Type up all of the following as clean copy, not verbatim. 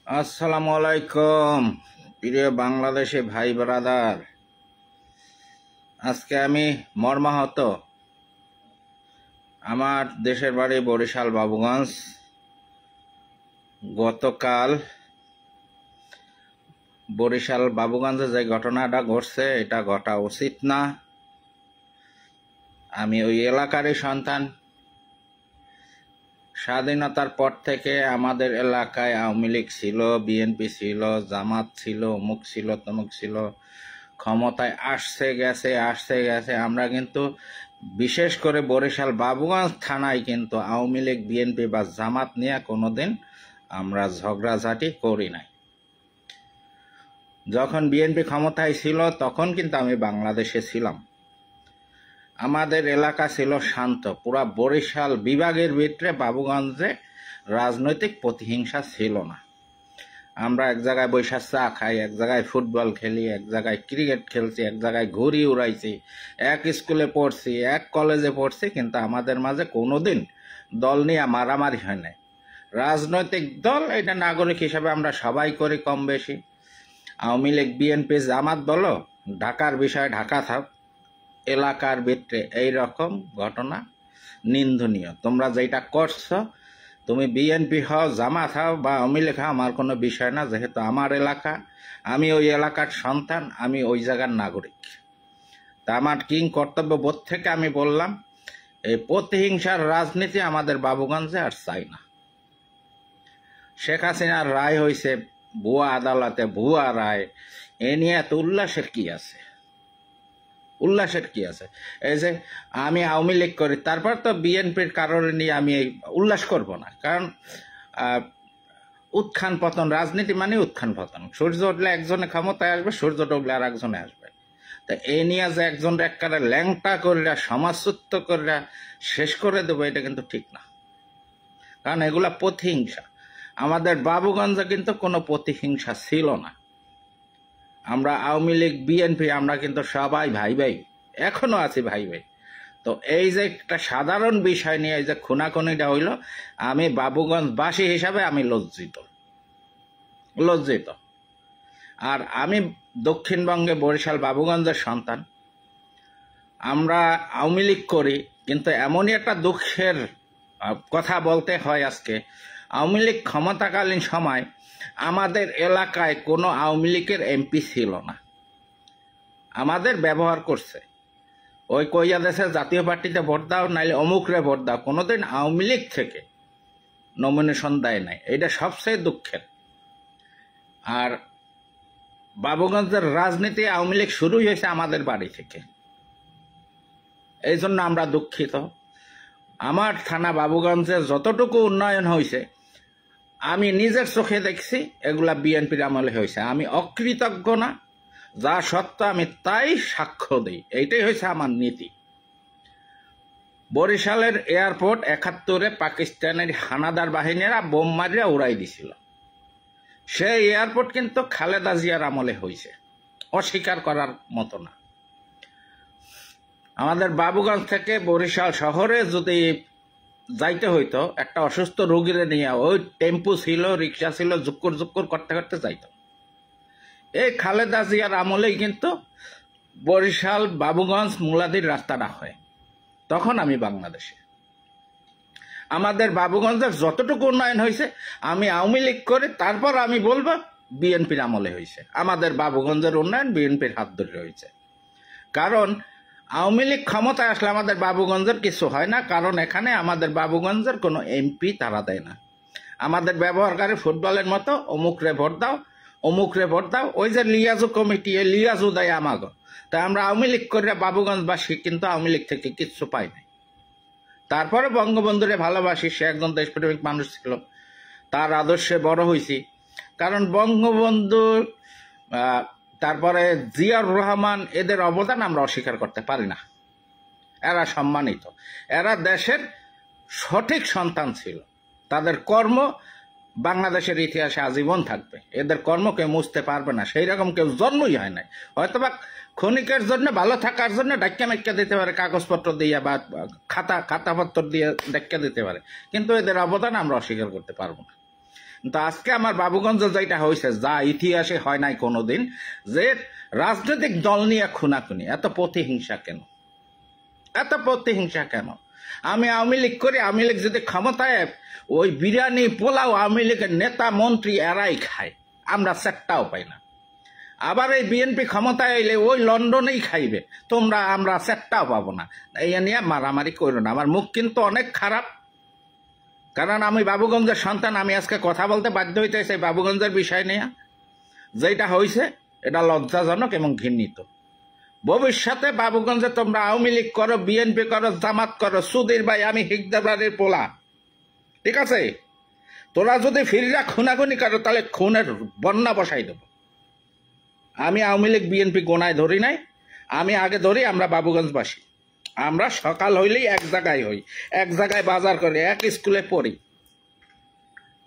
আসসালামু আলাইকুম প্রিয় বাংলাদেশি ভাই ব্রাদার। আজকে আমি মর্মাহত। আমার দেশের বাড়ি বরিশাল বাবুগঞ্জ। গতকাল বরিশাল বাবুগঞ্জে যে ঘটনাটা ঘটছে এটা ঘটা উচিত না। আমি ওই এলাকারই সন্তান। স্বাধীনতার পর থেকে আমাদের এলাকায় আওয়ামী লীগ ছিল, বিএনপি ছিল, জামাত ছিল, অমুক ছিল, তমুক ছিল, ক্ষমতায় আসছে গেছে। আমরা কিন্তু বিশেষ করে বরিশাল বাবুগঞ্জ থানায় কিন্তু আওয়ামী লীগ, বিএনপি বা জামাত নিয়ে কোনোদিন আমরা ঝগড়াঝাটি করি নাই। যখন বিএনপি ক্ষমতায় ছিল তখন কিন্তু আমি বাংলাদেশে ছিলাম। আমাদের এলাকা ছিল শান্ত। পুরা বরিশাল বিভাগের ভিতরে বাবুগঞ্জে রাজনৈতিক প্রতিহিংসা ছিল না। আমরা এক জায়গায় বৈশাখ চা খাই, এক জায়গায় ফুটবল খেলি, এক জায়গায় ক্রিকেট খেলছি, এক জায়গায় ঘুড়ি উড়াইছি, এক স্কুলে পড়ছি, এক কলেজে পড়ছি, কিন্তু আমাদের মাঝে কোনোদিন দল নিয়ে মারামারি হয় নাই। রাজনৈতিক দল এটা নাগরিক হিসাবে আমরা সবাই করি কম বেশি। আওয়ামী লীগ, বিএনপি, জামাত বলো, ঢাকার বিষয় ঢাকা থাক, এলাকার ভিতরে এইরকম ঘটনা নিন্দনীয়। তোমরা যেটা করছো, তুমি বিএনপি হও, জামাত হও বা আওয়ামী লীগ হও, আমার কোনো বিষয় না। যেহেতু আমার এলাকা, আমি ওই এলাকার সন্তান, আমি ওই জায়গার নাগরিক। তা আমার কিং কর্তব্য বোধ থেকে আমি বললাম, এই প্রতিহিংসার রাজনীতি আমাদের বাবুগঞ্জে আর চাই না। শেখ হাসিনার রায় হয়েছে ভুয়া আদালতে, ভুয়া রায়। এ নিয়ে এত উল্লাসের কি আছে? এই যে আমি আওয়ামী লীগ করি, তারপর তো বিএনপির কারণে নিয়ে আমি উল্লাস করব না। কারণ উত্থান পতন, রাজনীতি মানে উত্থান পতন। সূর্য উঠলে একজনে ক্ষমতায় আসবে, সূর্য ডুবলে আর একজনে আসবে। তা এ নিয়ে যে একজন একবারে ল্যাংটা করিয়া, সমাজচ্যুত করিয়া শেষ করে দেবো, এটা কিন্তু ঠিক না। কারণ এগুলা প্রতিহিংসা। আমাদের বাবুগঞ্জে কিন্তু কোনো প্রতিহিংসা ছিল না। আমরা আওয়ামী লীগ, বিএনপি, আমরা কিন্তু সবাই ভাই ভাই, এখনো আছি ভাই ভাই। তো এই যে একটা সাধারণ বিষয় নিয়ে এই যে খুনাখুনিটা হইল, আমি বাবুগঞ্জবাসী হিসাবে আমি লজ্জিত। আর আমি দক্ষিণবঙ্গে বরিশাল বাবুগঞ্জের সন্তান। আমরা আওয়ামী লীগ করি, কিন্তু এমনই একটা দুঃখের কথা বলতে হয় আজকে, আওয়ামী লীগ ক্ষমতাকালীন সময় আমাদের এলাকায় কোনো আওয়ামী লীগের এমপি ছিল না। আমাদের ব্যবহার করছে, ওই কইয়া দেশে জাতীয় পার্টিতে ভোট দাও, নাইলে অমুকরে ভোট দাও, কোনোদিন আওয়ামী লীগ থেকে নমিনেশন দেয় নাই। এটা সবচেয়ে দুঃখের। আর বাবুগঞ্জের রাজনীতি আওয়ামী লীগ শুরু হয়েছে আমাদের বাড়ি থেকে, এই জন্য আমরা দুঃখিত। আমার থানা বাবুগঞ্জের যতটুকু উন্নয়ন হয়েছে আমি নিজের চোখে দেখছি, এগুলা বিএনপির আমলে হয়েছে। আমি অকৃতজ্ঞ না, যা সত্য আমি তাই সাক্ষ্য দিই। এইটাই হয়েছে আমার নীতি। বরিশালের এয়ারপোর্ট ৭১-এ পাকিস্তানের হানাদার বাহিনীরা বোম মারিয়া উড়াই দিছিল। সেই এয়ারপোর্ট কিন্তু খালেদা জিয়ার আমলে হয়েছে, অস্বীকার করার মতো না। আমাদের বাবুগঞ্জ থেকে বরিশাল শহরে যদি যাইতে হইতো, একটা অসুস্থ রোগীরে নিয়ে, ওই টেম্পু ছিল, রিক্সা ছিল, জুক্কুর করতে করতে যাইত। এই খালেদা জিয়ার আমলেই কিন্তু বরিশাল বাবুগঞ্জ মুলাদির রাস্তাটা হয়। তখন আমি বাংলাদেশে। আমাদের বাবুগঞ্জের যতটুকু উন্নয়ন হয়েছে আমি আওয়ামী লীগ করে, তারপর আমি বলবো বিএনপির আমলে হয়েছে। আমাদের বাবুগঞ্জের উন্নয়ন বিএনপির হাত ধরে হয়েছে। কারণ আওয়ামী লীগ ক্ষমতায় আসলে আমাদের বাবুগঞ্জের কিছু হয় না। কারণ এখানে আমাদের বাবুগঞ্জের কোনো এমপি তারা দেয় না। আমাদের ব্যবহারকারী ফুটবলের মতো অমুকরে ভোট দাও, অমুকরে ভোট দাও। ওই যে লিয়াজু কমিটি, লিয়াজু দেয় আমাগো। তাই আমরা আওয়ামী লীগ করে বাবুগঞ্জবাসী কিন্তু আওয়ামী লীগ থেকে কিচ্ছু পাই নাই। তারপরে বঙ্গবন্ধুরে ভালোবাসি, সে একজন দেশপ্রেমিক মানুষ ছিল, তার আদর্শে বড় হয়েছি। কারণ বঙ্গবন্ধু, তারপরে জিয়াউর রহমান, এদের অবদান আমরা অস্বীকার করতে পারি না। এরা সম্মানিত, এরা দেশের সঠিক সন্তান ছিল। তাদের কর্ম বাংলাদেশের ইতিহাসে আজীবন থাকবে। এদের কর্ম কেউ মুছতে পারবে না। সেই রকম কেউ জন্মই হয় নাই। হয়তোবা ক্ষণিকের জন্য, ভালো থাকার জন্য ডাক্কা মেক্কা দিতে পারে, কাগজপত্র দিয়ে বা খাতাপত্র দিয়ে ডাক্কা দিতে পারে, কিন্তু এদের অবদান আমরা অস্বীকার করতে পারবো না। কিন্তু আজকে আমার বাবুগঞ্জে যেটা হয়েছে, যা ইতিহাসে হয় নাই কোনোদিন, যে রাজনৈতিক দল নিয়ে খুনাখুনি, এত প্রতিহিংসা কেন? এত প্রতিহিংসা কেন? আমি আওয়ামী লীগ করি, আওয়ামী লীগ যদি ক্ষমতায়, ওই বিরিয়ানি পোলাও আওয়ামী লীগের নেতা মন্ত্রী এরাই খায়, আমরা সেটটাও পাই না। আবার এই বিএনপি ক্ষমতায় এলে ওই লন্ডনেই খাইবে, তোমরা আমরা সেটটাও পাবো না। এই নিয়ে মারামারি করো না। আমার মুখ কিন্তু অনেক খারাপ, কারণ আমি বাবুগঞ্জের সন্তান। আমি আজকে কথা বলতে বাধ্য হইতেছে বাবুগঞ্জের বিষয় নিয়ে। যেটা হয়েছে এটা লজ্জাজনক এবং ঘৃণিত। ভবিষ্যতে বাবুগঞ্জে তোমরা আওয়ামী লীগ করো, বিএনপি করো, জামাত করো, সুধীর ভাই আমি হিকদাবাড়ির পোলা, ঠিক আছে? তোরা যদি ফিরিরা খুনাখুনি করো তাহলে খুনের বন্যা বসাই দেব। আমি আওয়ামী লীগ বিএনপি গোনায় ধরি নাই, আমি আগে ধরি আমরা বাবুগঞ্জবাসী। আমরা সকাল হইলেই এক জায়গায় হই, এক জায়গায় বাজার করি, এক স্কুলে পড়ি।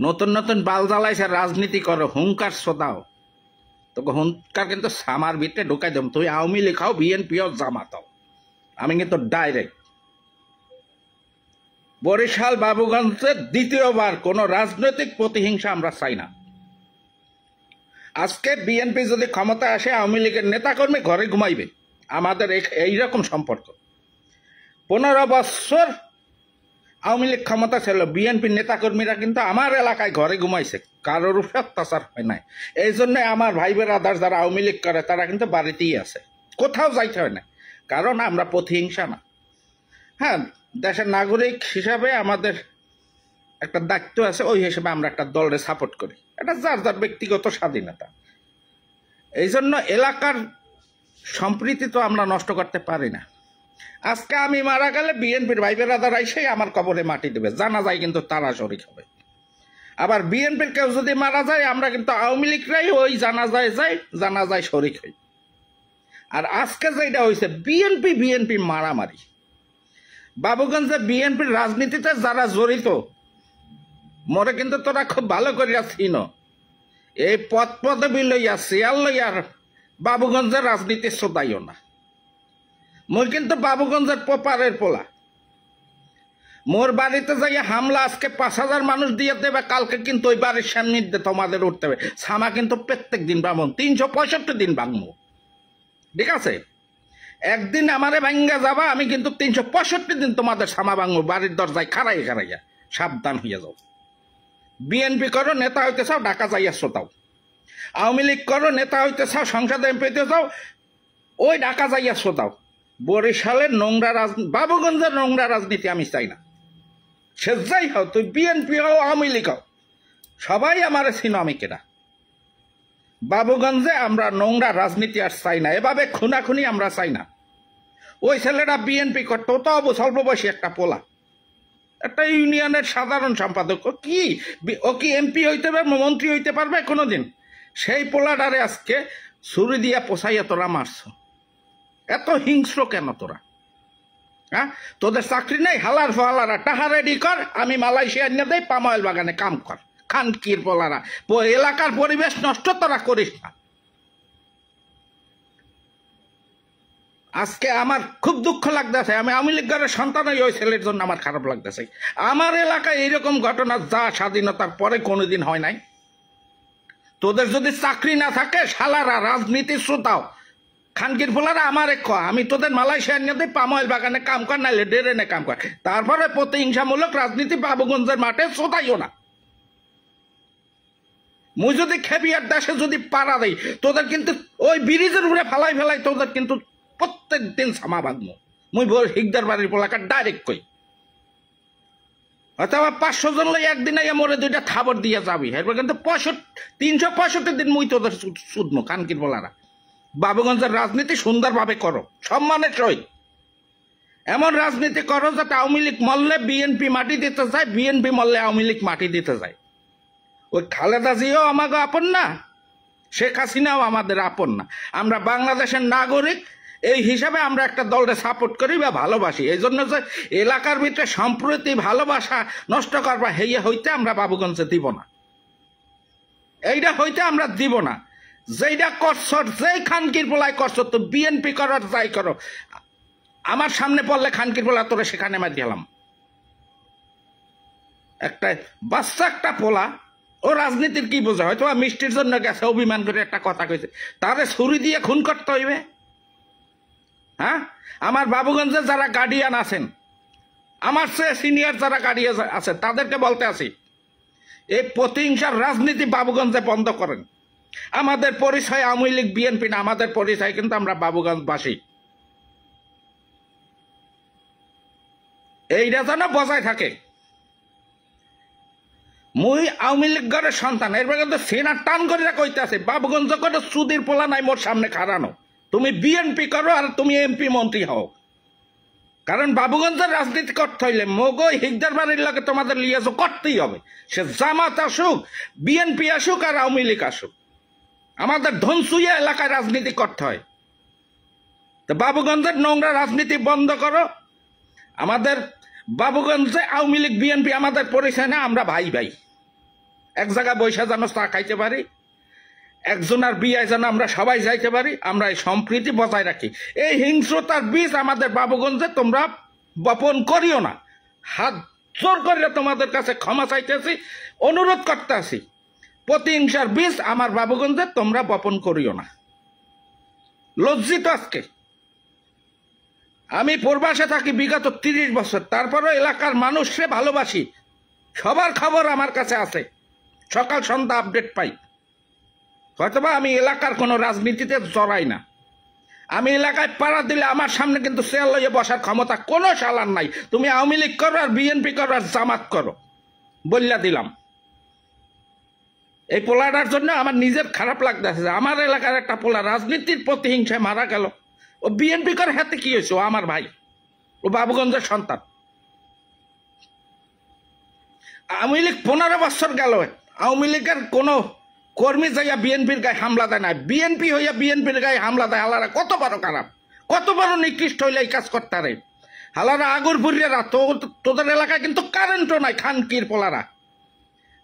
নতুন নতুন বাল জ্বালাইছে, রাজনীতি করো, হুঙ্কার শোধাও, তোকে হুঙ্কার কিন্তু সামার ভিতরে ঢুকাই দেব। তুই আওয়ামী লীগ হও, বিএনপি হও, জামাত হও, আমি কিন্তু ডাইরেক্ট। বরিশাল বাবুগঞ্জের দ্বিতীয়বার কোনো রাজনৈতিক প্রতিহিংসা আমরা চাই না। আজকে বিএনপি যদি ক্ষমতায় আসে, আওয়ামী লীগের নেতাকর্মী ঘরে ঘুমাইবে। আমাদের এইরকম সম্পর্ক। 15 বছর আওয়ামী লীগ ক্ষমতা ছিল, বিএনপির নেতাকর্মীরা কিন্তু আমার এলাকায় ঘরে ঘুমাইছে, কারোর উপর অত্যাচার হয় নাই। এই জন্য আমার ভাই বেরাদার যারা আওয়ামী লীগ করে তারা কিন্তু বাড়িতেই আছে, কোথাও যাইতে হয় না, কারণ আমরা প্রতিহিংসা না। হ্যাঁ, দেশের নাগরিক হিসাবে আমাদের একটা দায়িত্ব আছে, ওই হিসেবে আমরা একটা দলের সাপোর্ট করি। এটা যার যার ব্যক্তিগত স্বাধীনতা। এই জন্য এলাকার সম্প্রীতি তো আমরা নষ্ট করতে পারি না। আজকে আমি মারা গেলে বিএনপির ভাই বেরাদার এসেই আমার কবরে মাটি দেবে, জানা যায় কিন্তু তারা শরিক হবে। আবার বিএনপির কেউ যদি মারা যায়, আমরা কিন্তু আওয়ামী লীগরাই ওই জানাজায় শরিক হই। আর আজকে যেটা হয়েছে বিএনপি মারামারি, বাবুগঞ্জে বিএনপির রাজনীতিতে যারা জড়িত মরে কিন্তু তোরা খুব ভালো করিয়া চিন। এই পদবি লইয়া চেয়ার লইয়ার বাবুগঞ্জের রাজনীতি শোধাইও না। মই কিন্তু বাবুগঞ্জের পোপারের পোলা। মোর বাড়িতে যাইয়া হামলা আজকে 5000 মানুষ দিয়ে দেবে, কালকে কিন্তু ওই বাড়ির সামনে তোমাদের উঠতে হবে। ছামা কিন্তু প্রত্যেক দিন ভাঙবো, 365 দিন ভাঙবো, ঠিক আছে? একদিন আমারে ভাঙ্গা যাবা, আমি কিন্তু 365 দিন তোমাদের ছামা ভাঙবো, বাড়ির দরজায় খারাইয়া। সাবধান হইয়া যাও। বিএনপি করো, নেতা হইতে চাও, ঢাকা যাইয়া শ্রোতাও। আওয়ামী লীগ করো, নেতা হইতে চাও, সংসদে এমপি হইতে চাও, ওই ঢাকা যাইয়া শ্রোতাও। বরিশালের নোংরা রাজনীতি, বাবুগঞ্জের নোংরা রাজনীতি আমি চাই না। সে যাই হও, তুই বিএনপি হও, আওয়ামী লীগ হও, সবাই আমার চিনো আমি কেনা। বাবুগঞ্জে আমরা নোংরা রাজনীতি আর চাই না, এভাবে খুনাখুনি আমরা চাই না। ওই ছেলেটা বিএনপি করতো, তো স্বল্প বয়সী একটা পোলা, একটা ইউনিয়নের সাধারণ সম্পাদক। ও কি এমপি হইতে পারবে, মন্ত্রী হইতে পারবে কোনোদিন? সেই পোলাটারে আজকে ছুরি দিয়া পোষাইয়া তোরা মারছ। এত হিংস্র কেন তোরা? হ্যাঁ, তোদের চাকরি নেই? হালার ফালারা টাহা রেডি কর, আমি মালয়েশিয়া এনে দেই, পামঅয়েল বাগানে কাম কর। খানকির পোলারা, এলাকার পরিবেশ নষ্ট তোরা করিস না। আজকে আমার খুব দুঃখ লাগতেছে, আমি আওয়ামী লীগের সন্তান, ওই ছেলের জন্য আমার খারাপ লাগতেছে। আমার এলাকায় এইরকম ঘটনা যা স্বাধীনতার পরে কোনোদিন হয় নাই। তোদের যদি চাকরি না থাকে, শালারা রাজনীতি শ্রোতাও, খানকির পোলারা আমার আমি তোদের মালয়েশিয়া নিয়ে দিই, পামঅয়েল বাগানে কাম কর, নাইলে ডেরেনে কাম কর। তারপরে প্রতিহিংসামূলক রাজনীতি বাবুগঞ্জের মাঠে শ্রোতাইও না। মুই যদি খেপিয়ার দেশে যদি পাড়া দেই, তোদের কিন্তু ওই ব্রিজের উপরে ফেলাই তোদের কিন্তু প্রত্যেক দিন সামা ভাঙবো। মুই হিকদার বাড়ির পোলাকা ডাইরেক্ট কই, অথবা 500 জন লই একদিনে মরে 2টা খাবার দিয়ে যাবি। এরপর কিন্তু 365 দিন মুই তোদের শুধমো। কানকির পোলারা, বাবুগঞ্জের রাজনীতি সুন্দরভাবে করো, সম্মানের সহিত। এমন রাজনীতি করো যাতে আওয়ামী লীগ মরলে বিএনপি মাটি দিতে যায়, বিএনপি মরলে আওয়ামী লীগ মাটি দিতে যায়। ওই খালেদা জিয়াও আমাকে আপন না, শেখ হাসিনাও আমাদের আপন না। আমরা বাংলাদেশের নাগরিক, এই হিসাবে আমরা একটা দলকে সাপোর্ট করি বা ভালোবাসি। এই জন্য যে এলাকার ভিতরে সম্প্রীতি ভালোবাসা নষ্ট করবা, হেয়ে হইতে আমরা বাবুগঞ্জে দিব না। এইটা হইতে আমরা দিব না। যেইটা করছ, যেই খানকির পোলায় করছ, তো বিএনপি করার যাই করো, আমার সামনে পড়লে খানকির পোলা তোরা সেখানে মার দিলাম। একটা বাচ্চা একটা পোলা ও রাজনীতির কি বোঝা? হয়তো মিষ্টির জন্য গেছে, অভিমান করে একটা কথা কইছে, তারে ছুরি দিয়ে খুন করতে হইবে? হ্যাঁ, আমার বাবুগঞ্জে যারা গার্ডিয়ান আছেন, আমার চেয়ে সিনিয়র যারা গার্ডিয়ান আছেন, তাদেরকে বলতে আছি, এই প্রতিহিংসার রাজনীতি বাবুগঞ্জে বন্ধ করেন। আমাদের পরিচয় আওয়ামী লীগ বিএনপি না, আমাদের পরিচয় কিন্তু আমরা বাবুগঞ্জবাসী। এইটা যেন বজায় থাকে। মুই আওয়ামী লীগ ঘরের সন্তান, এর কিন্তু সেনা টান করে কইতে আছে, বাবুগঞ্জ করে সুদীর পোলা নাই মোর সামনে খাড়ানো। তুমি বিএনপি করো আর তুমি এমপি মন্ত্রী হও, কারণ বাবুগঞ্জের রাজনীতি করতে হইলে মগই হিকদার বাড়ির লাগে তোমাদের লিয়াজো করতেই হবে। সে জামাত আসুক, বিএনপি আসুক আর আওয়ামী লীগ আসুক, আমাদের ধনসুইয়া এলাকায় রাজনীতি করতে হয়। তো বাবুগঞ্জের নোংরা রাজনীতি বন্ধ করো। আমাদের বাবুগঞ্জে আওয়ামী লীগ বিএনপি আমাদের পরিচয় না, আমরা ভাই ভাই। এক জায়গায় বৈশা যেন চা খাইতে পারি, একজনের বিয়ে যেন আমরা সবাই যাইতে পারি, আমরা এই সম্প্রীতি বজায় রাখি। এই হিংস্রতার বীজ আমাদের বাবুগঞ্জে তোমরা বপন করিও না। হাত জোর করে তোমাদের কাছে ক্ষমা চাইতেছি, অনুরোধ করতে আছি, প্রতিহিংসার বীজ আমার বাবুগঞ্জে তোমরা বপন করিও না। লজ্জিত আজকে। আমি প্রবাসে থাকি বিগত 30 বছর, তারপরে এলাকার মানুষকে ভালোবাসি, সবার খবর আমার কাছে আছে, সকাল সন্ধ্যা আপডেট পাই। হয়তোবা আমি এলাকার কোনো রাজনীতিতে জড়াই না, আমি এলাকায় পাড়া দিলে আমার সামনে কিন্তু চেয়ার লইয়ে বসার ক্ষমতা কোনো শালার নাই। তুমি আওয়ামী লীগ করো আর বিএনপি করো আর জামাত করো, বললা দিলাম। এই পোলাটার জন্য আমার নিজের খারাপ লাগতেছে। আমার এলাকার একটা পোলা রাজনীতির প্রতিহিংসায় মারা গেল। ও বিএনপি করে হাতে কি হয়েছে? ও আমার ভাই, ও বাবুগঞ্জের সন্তান। আওয়ামী লীগ 15 বছর গেল, আওয়ামী লীগের কোনো কর্মী যাইয়া বিএনপির গায়ে হামলা দেয় না, বিএনপি হইয়া বিএনপির গায়ে হামলা দেয়। হালারা কত বড় খারাপ, কত বড় নিকৃষ্ট হইলে এই কাজ করতে পারে। হালারা আগুরপুরিয়ারা, তোদের এলাকায় কিন্তু কারেন্টও নাই, খানকির পোলারা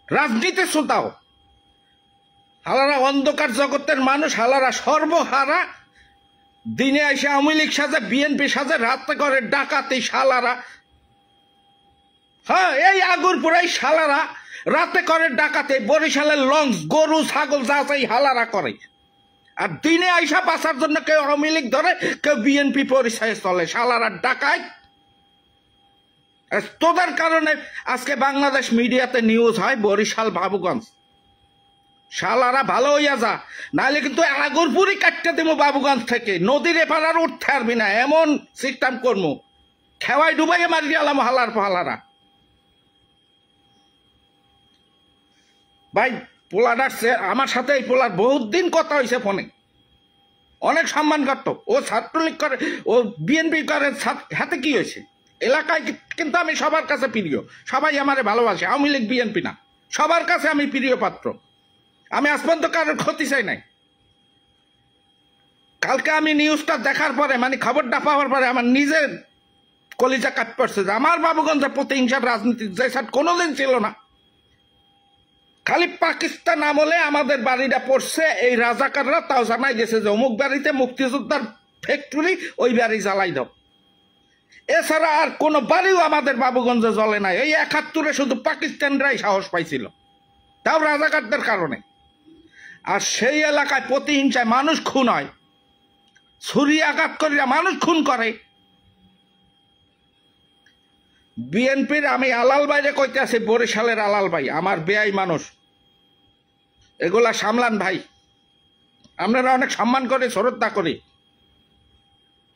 রাজনীতি শ্রোতাও। হালারা অন্ধকার জগতের মানুষ, হালারা সর্বহারা। দিনে এসে আওয়ামী লীগ সাজে, বিএনপি সাজে, রাতে করে ডাকাতি শালারা। হ্যাঁ, এই আগুরপুরাই শালারা রাতে করে ডাকাতে, বরিশালের লঞ্চ, গরু ছাগল যা চাই হালারা করে। আর দিনে আইসা বাঁচার জন্য কেউ আওয়ামী লীগ ধরে, কেউ বিএনপি পরিচয়ে চলে। শালারা ডাকায়। তোদের কারণে আজকে বাংলাদেশ মিডিয়াতে নিউজ হয় বরিশাল বাবুগঞ্জ। শালারা ভালো হইয়া যা, নাহলে কিন্তু আগুরপুরি কাটতে দেবো বাবুগঞ্জ থেকে। নদীর এপার আর উঠতে পারবি না, এমন সিস্টেম করবো, খেওয়াই ডুবাইয়ে মারি গেলাম হালার পাহালারা। ভাই পোলার আমার সাথে, এই পোলার বহুত দিন কথা হয়েছে ফোনে, অনেক সম্মান করতো। ও ছাত্রলীগ করে, ও বিএনপি করে, হাতে কি হয়েছে? এলাকায় কিন্তু আমি সবার কাছে প্রিয়, সবাই আমারে ভালোবাসে। আওয়ামী লীগ বিএনপি না, সবার কাছে আমি প্রিয় পাত্র। আমি আজ পর্যন্ত কারোর ক্ষতি চাই নাই। কালকে আমি নিউজটা দেখার পরে, মানে খবরটা পাওয়ার পরে, আমার নিজের কলিজা কাট পড়ছে যে আমার বাবুগঞ্জে প্রতিহিংসার রাজনীতি যে সাথে কোনোদিন ছিল না। খালি পাকিস্তান আমলে আমাদের বাড়িটা পড়ছে, এই রাজাকাররা তাও জানাই গেছে যে অমুক বাড়িতে মুক্তিযোদ্ধার ফ্যাক্টরি, ওই বাড়ি জ্বালাই দাও। এছাড়া আর কোনো বাড়িও আমাদের বাবুগঞ্জে জ্বলে নাই। এই 71-এ শুধু পাকিস্তানরাই সাহস পাইছিল, তাও রাজাকারদের কারণে। আর সেই এলাকায় প্রতিহিংসায় মানুষ খুন হয়, ছুরি আঘাত করিয়া মানুষ খুন করে। বিএনপির আমি আলাল বাইরে কইতে আছি, বরিশালের আলাল ভাই আমার বেয়াই মানুষ, এগুলা সামলান ভাই। আপনারা অনেক সম্মান করে, শ্রদ্ধা করি।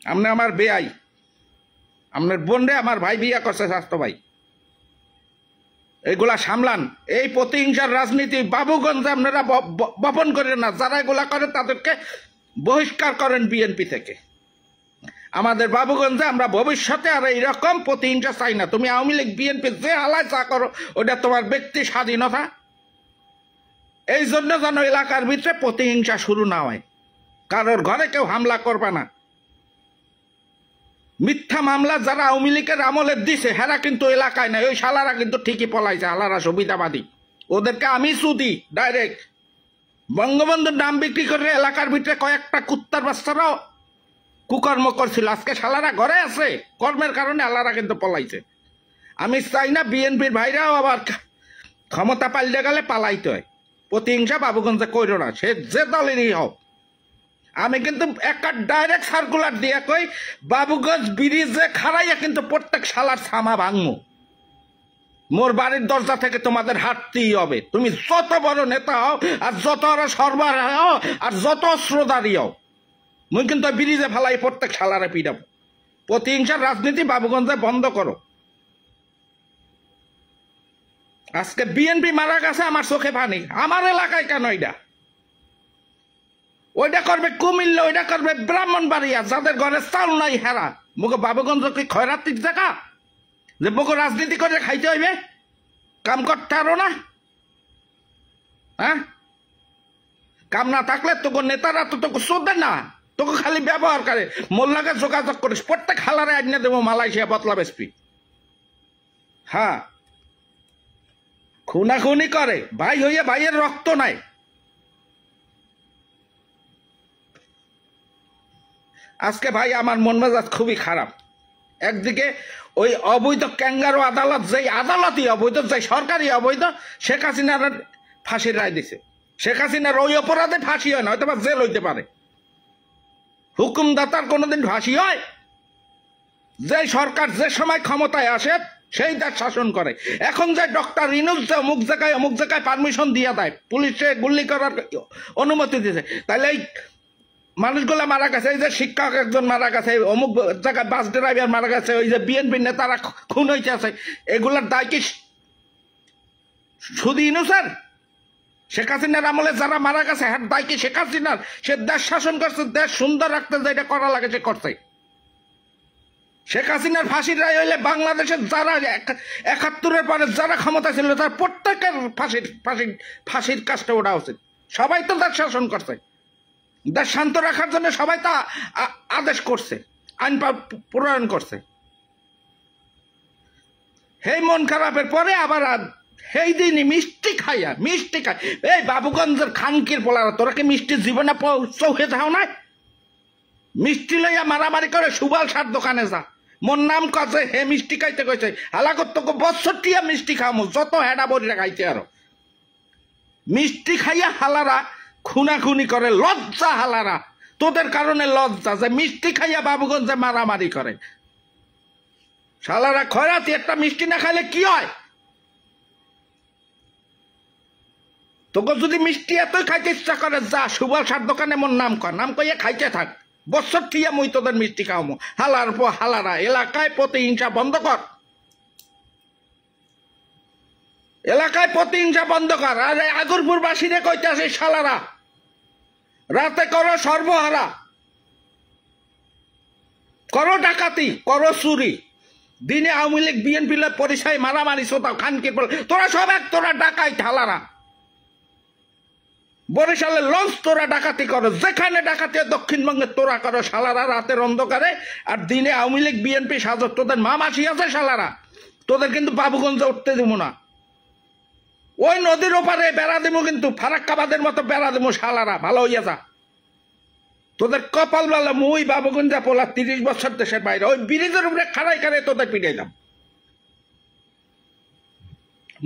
আপনি আমার বেয়াই, আপনার বোন রে আমার ভাই বিয়া করছে স্বাস্থ্য ভাই, এগুলা সামলান। এই প্রতিহিংসার রাজনীতি বাবুগঞ্জে আপনারা বপন করেন না। যারা এগুলা করে তাদেরকে বহিষ্কার করেন বিএনপি থেকে। আমাদের বাবুগঞ্জে আমরা ভবিষ্যতে আর এইরকম প্রতিহিংসা চাই না। তুমি আওয়ামী লীগ বিএনপি যে হালায় চা করো, ওটা তোমার ব্যক্তি স্বাধীনতা। এই জন্য যেন এলাকার ভিতরে প্রতিহিংসা শুরু না হয়, কারোর ঘরে কেউ হামলা করবে না। মিথ্যা মামলা যারা আওয়ামী লীগের আমলে দিছে, হেরা কিন্তু এলাকায় নাই। ওই শালারা কিন্তু ঠিকই পলাইছে, হালারা সুবিধাবাদী। ওদেরকে আমি সুদি ডাইরেক্ট বঙ্গবন্ধুর নাম বিক্রি করে এলাকার ভিতরে কয়েকটা কুত্তার বাচ্চারাও কুকর্ম করছিল। আজকে শালারা ঘরে আছে, কর্মের কারণে আল্লাহরা কিন্তু পলাইছে। আমি চাই না বিএনপির ভাইরাও আবার ক্ষমতা পাল্টে গেলে পালাইতে হয়। প্রতিহিংসা বাবুগঞ্জে কইরো না, সে যে দলেরই হোক। আমি কিন্তু একটা ডাইরেক্ট সার্কুলার দিয়ে কই, বাবুগঞ্জ ব্রিজে খাড়াইয়া কিন্তু প্রত্যেক শালার ছামা ভাঙমু। মোর বাড়ির দরজা থেকে তোমাদের হাঁটতেই হবে। তুমি যত বড় নেতা হও, আর যত সরবরাহ হও, আর যত অস্ত্রধারী হও, মুই কিন্তু ব্রিজে ফেলাই প্রত্যেক শালারে পিটাবো। প্রতিহিংসার রাজনীতি বাবুগঞ্জে বন্ধ করো। আজকে বিএনপি মারা গেছে, আমার চোখে পানি। আমার এলাকায় কেন এটা? ওইটা করবে কুমিল্লা, ওইটা করবে ব্রাহ্মণবাড়িয়া, যাদের ঘরে চাল নাই হেরা। মুখে বাবুগঞ্জ কি খয়রাতির জায়গা যে মুখে রাজনীতি করে খাইতে হইবে? কাম করতে পারো না? হ্যাঁ, কাম না থাকলে তোকে নেতারা তো তোকে শোধে না, তোকে খালি ব্যবহার করে। মোল্লাকে যোগাযোগ করিস, প্রত্যেক খালারে আইনে দেবো মালয়েশিয়া বতলা বেসপি। হ্যাঁ, খুনাখুনি করে, ভাই হইয়া ভাইয়ের রক্ত নাই। আজকে ভাই আমার মন মেজাজ খুবই খারাপ। একদিকে ওই অবৈধ ক্যাঙ্গারো আদালত, যেই আদালতই অবৈধ, যেই সরকারি অবৈধ, শেখ হাসিনার ফাঁসির রায় দিছে। শেখ হাসিনার ওই অপরাধে ফাঁসি হয় না, হয়তো বা জেল হইতে পারে। হুকুমদাতার কোনোদিন ফাঁসি হয়? যে সরকার যে সময় ক্ষমতায় আসে সেই দেশ শাসন করে। এখন যে ডক্টর ইনুস যে অমুক জায়গায় পারমিশন দিয়ে দেয়, পুলিশে গুলি করার অনুমতি দিয়েছে, তাহলে এই মানুষগুলা মারা গেছে, এই যে শিক্ষক একজন মারা গেছে, অমুক জায়গায় বাস ড্রাইভার মারা গেছে, ওই যে বিএনপি নেতারা খুন হইতে আছে, এগুলার দায় কি শুধু ইনুসের? শেখ হাসিনার আমলে যারা মারা গেছে হ্যাঁ দায় কি শেখ হাসিনার? সে দেশ শাসন করছে, দেশ সুন্দর রাখতে যেটা করা লাগে সে করছে। শেখ হাসিনার ফাঁসির রায় হইলে বাংলাদেশের যারা ৭১-এর পরে যারা ক্ষমতা ছিল তার প্রত্যেকের ফাঁসির কাজটা ওঠা উচিত। সবাই তো দেশ শাসন করছে, দেশ শান্ত রাখার জন্য সবাই তা আদেশ করছে, আইন প্রণয়ন করছে। সেই মন খারাপের পরে আবার সেই দিনই মিষ্টি খাই। এই বাবুগঞ্জের খানকির পোলারা, তোরা কি মিষ্টি জীবনে চৌকে যাও না? মিষ্টি লইয়া মারামারি করে সুবাল সার দোকানে যা, মোর নাম কাছে হে মিষ্টি খাইতে কইছে। হালাকর তোকে বছর টিয়া মিষ্টি খামো, যত হেডা বড়িরা খাইতে আরো। মিষ্টি খাইয়া হালারা খুনাখুনি করে, লজ্জা হালারা, তোদের কারণে লজ্জা যে মিষ্টি খাইয়া বাবুগঞ্জে মারামারি করে। শালারা খয়রাতি, একটা মিষ্টি না খাইলে কি হয়? তোকে যদি মিষ্টি এতই খাইতে ইচ্ছা করে, যা সুবল সার দোকানে মোর নাম কর, নাম কইয়া খাইতে থাক, বছর টিয়া মুই তোদের মিষ্টি খাওয়ামো। হালার পর হালারা, এলাকায় প্রতিহিংসা বন্ধ কর, এলাকায় প্রতিহিংসা বন্ধ কর। আর আগরপুর বাসীরে কইতে আসে শালারা, রাতে করো সর্বহারা, করো ডাকাতি, করো চুরি, দিনে আওয়ামী লীগ বিএনপি পরিচয় মারামারি সোতাও খানকির পর, তোরা সব এক, তোরা ডাকাই হালারা। বরিশালের লঞ্চ তোরা ডাকাতি করো, যেখানে ডাকাতি দক্ষিণবঙ্গে তোরা করো শালারা, রাতের অন্ধকারে। আর দিনে আওয়ামী লীগ বিএনপি সাজত, তোদের মামাসি আছে শালারা, তোদের কিন্তু বাবুগঞ্জে উঠতে দিব না। ওই নদীর ওপারে বেড়া দেবো, কিন্তু ফারাক্কাবাদের মতো বেড়া দেবো শালারা, ভালো হইয়া যা। তোদের কপাল বেলা মুই বাবুগঞ্জা পোলা ৩০ বছর দেশের বাইরে, ওই ব্রিজের উপরে খাড়াই তোদের পিটাইলাম।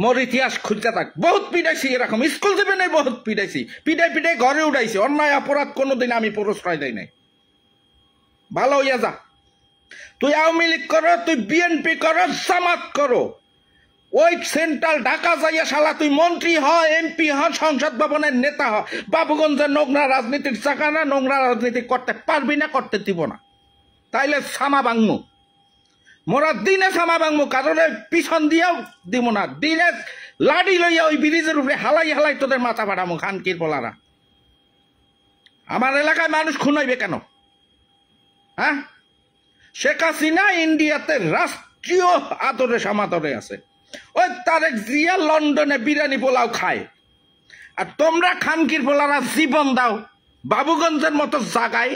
মোর ইতিহাস খুঁজতে থাক, বহুত পিটাইছি এরকম, স্কুল জীবনে বহুত পিটাইছি, পিটাই ঘরে উঠাইছি। অন্যায় অপরাধ কোনোদিন আমি প্রশ্রয় দেয় নাই। ভালো হইয়া যা। তুই আওয়ামী লীগ করো, তুই বিএনপি করো, জামাত করো, ওই সেন্ট্রাল ঢাকা যাইয়া শালা তুই মন্ত্রী হ, এমপি হ, সংসদ ভবনের নেতা হ, বাবুগঞ্জের নোংরা রাজনীতির জায়গা না, নোংরা রাজনীতি করতে পারবি না, করতে দিব না। তাইলে সামা বাংমু, মোরা দিনে সামা বাংমু, কারণে পিছন দিয়েও দিব না। দিনে লাডি লইয়া ওই ব্রিজের উপরে হালাই তোদের মাথা পাঠামো খানকির পোলারা। আমার এলাকায় মানুষ খুন হইবে কেন? হ্যাঁ, শেখ হাসিনা ইন্ডিয়াতে রাষ্ট্রীয় আদরে সমাদরে আছে, ওই তারেক জিয়া লন্ডনে বিরিয়ানি পোলাও খায়, আর তোমরা খানকির পোলারা জীবন দাও বাবুগঞ্জের মতো জায়গায়।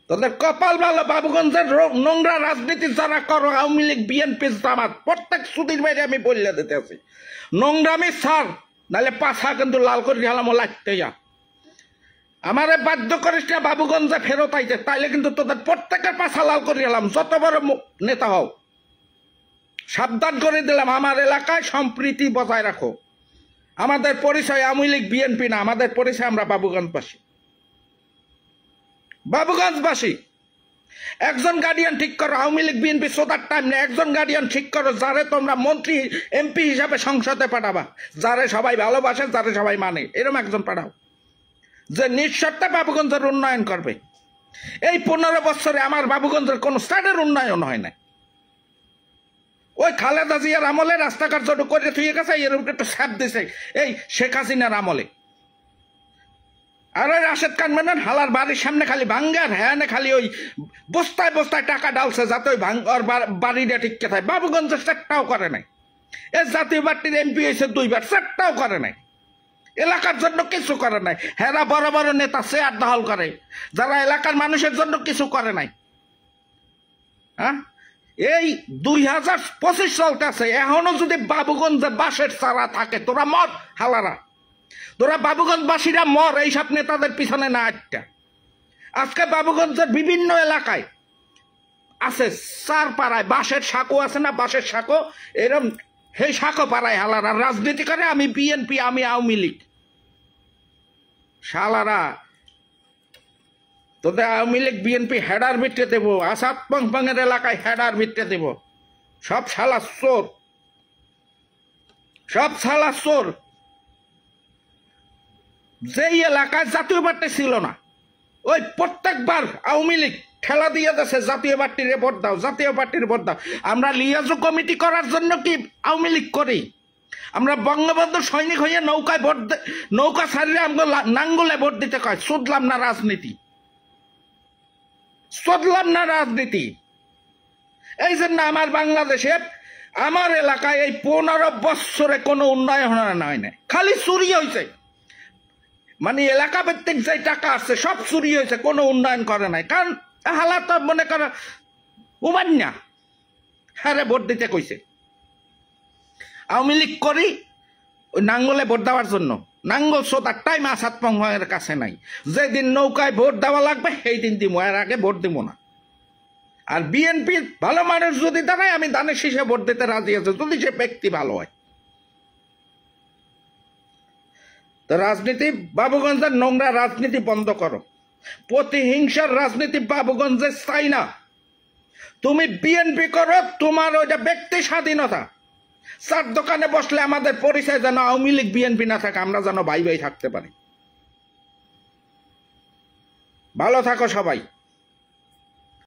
তোদের কপাল ভালো, বাবুগঞ্জের নোংরা রাজনীতি যারা করো, আওয়ামী লীগ বিএনপি জামাত, প্রত্যেক সুদির বাইরে আমি বললে দিতে আছি, নোংরামি সার, নাহলে পাছা কিন্তু লাল করে গেলাম লাগতে যা। আমারে বাধ্য করিস না বাবুগঞ্জে ফেরত আইতে, তাইলে কিন্তু তোদের প্রত্যেকের পাছা লাল করে গেলাম, যত বড় নেতা হও। সাবধান করে দিলাম, আমার এলাকায় সম্প্রীতি বজায় রাখো। আমাদের পরিচয় আওয়ামী লীগ বিএনপি না, আমাদের পরিচয় আমরা বাবুগঞ্জবাসী। বাবুগঞ্জবাসী। একজন গার্ডিয়ান ঠিক করো, আওয়ামী লীগ বিএনপি সোদার টাইম নেই। একজন গার্ডিয়ান ঠিক করো যারে তোমরা মন্ত্রী এমপি হিসাবে সংসদে পাঠাবা, যারে সবাই ভালোবাসে, যারে সবাই মানে, এরকম একজন পাঠাও যে নিঃশর্তে বাবুগঞ্জের উন্নয়ন করবে। এই 15 বছরে আমার বাবুগঞ্জের কোন স্টাডের উন্নয়ন হয় না। ওই খালেদা জিয়ার আমলে রাস্তাঘাট ছোট করে থুয়ে গেছে, এরকম একটু স্যাপ দিছে এই শেখ হাসিনার আমলে। আর ওই রাশেদ খান মেনন হালার বাড়ির সামনে খালি ভাঙ্গে, আর হ্যাঁ খালি ওই বস্তায় বস্তায় টাকা ডালছে যাতে ওই বাড়িটা টিকে থাকে। বাবুগঞ্জ সেটাও করে নাই। এই জাতীয় পার্টির এমপি হয়েছে 2 বার, সেটাও করে নাই। এলাকার জন্য কিছু করে নাই। হেরা বড় বড় নেতা চেয়ার দখল করে, যারা এলাকার মানুষের জন্য কিছু করে নাই। হ্যাঁ, এই 2025 চলতেছে, এখনো যদি বাবুগঞ্জে বাঁশের চারা থাকে, তোরা মর হালারা, তোরা বাবুগঞ্জবাসীরা মর এইসব নেতাদের পিছনে না আটটা। আজকে বাবুগঞ্জের বিভিন্ন এলাকায় আছে, চার পাড়ায় বাঁশের সাঁকো আছে না, বাঁশের সাঁকো, এরম সেই সাঁকো পাড়ায় হালারা রাজনীতি করে। আমি বিএনপি, আমি আওয়ামী লীগ। শালারা, তোদের আওয়ামী লীগ বিএনপি হেডার ভিত্তে দেব, আসাদ পংপংয়ের এলাকায় হেডার ভিত্তে দেব। সব শালা চোর, সব শালা চোর। যেই এলাকায় জাতীয় পার্টি ছিল না, ওই প্রত্যেকবার আওয়ামী লীগ ঠেলা দিয়ে দেশে জাতীয় পার্টির ভোট দাও, জাতীয় পার্টির ভোট দাও। আমরা লিয়াজু কমিটি করার জন্য কি আওয়ামী লীগ করি? আমরা বঙ্গবন্ধু সৈনিক হয়ে নৌকায় ভোট, নৌকা ছাড়িয়ে আমরা নাঙ্গলে ভোট দিতে কয়। শুধলাম না রাজনীতি, শুধলাম না রাজনীতি। এই জন্য আমার বাংলাদেশে, আমার এলাকায় এই 15 বছরে কোনো উন্নয়ন হয় না, খালি চুরি হয়েছে। মানে এলাকা ভিত্তিক যে টাকা আছে সব চুরি হয়েছে, কোনো উন্নয়ন করে নাই। কারণ হালাত মনে করো উমান্যা, হ্যাঁ ভোট দিতে কইছে। আওয়ামী লীগ করি ওই নাঙ্গলে ভোট দেওয়ার জন্য। নাঙ্গল সোতার টাইম আসাদ পংপংয়ের কাছে নাই। যেদিন নৌকায় ভোট দেওয়া লাগবে সেই দিন দিব, এর আগে ভোট দিব না। আর বিএনপির ভালো মানুষ যদি দাঁড়ায়, আমি দানের শীষে ভোট দিতে রাজি আছি, যদি সে ব্যক্তি ভালো হয়। তো রাজনীতি, বাবুগঞ্জের নোংরা রাজনীতি বন্ধ করো। প্রতিহিংসার রাজনীতি বাবুগঞ্জে চাই না। তুমি বিএনপি করো, তোমার ওইটা ব্যক্তি স্বাধীনতা। চার দোকানে বসলে আমাদের পরিচয় যেন আওয়ামী লীগ বিএনপি না থাকে, আমরা যেন ভাই ভাই থাকতে পারি। ভালো থাকো সবাই।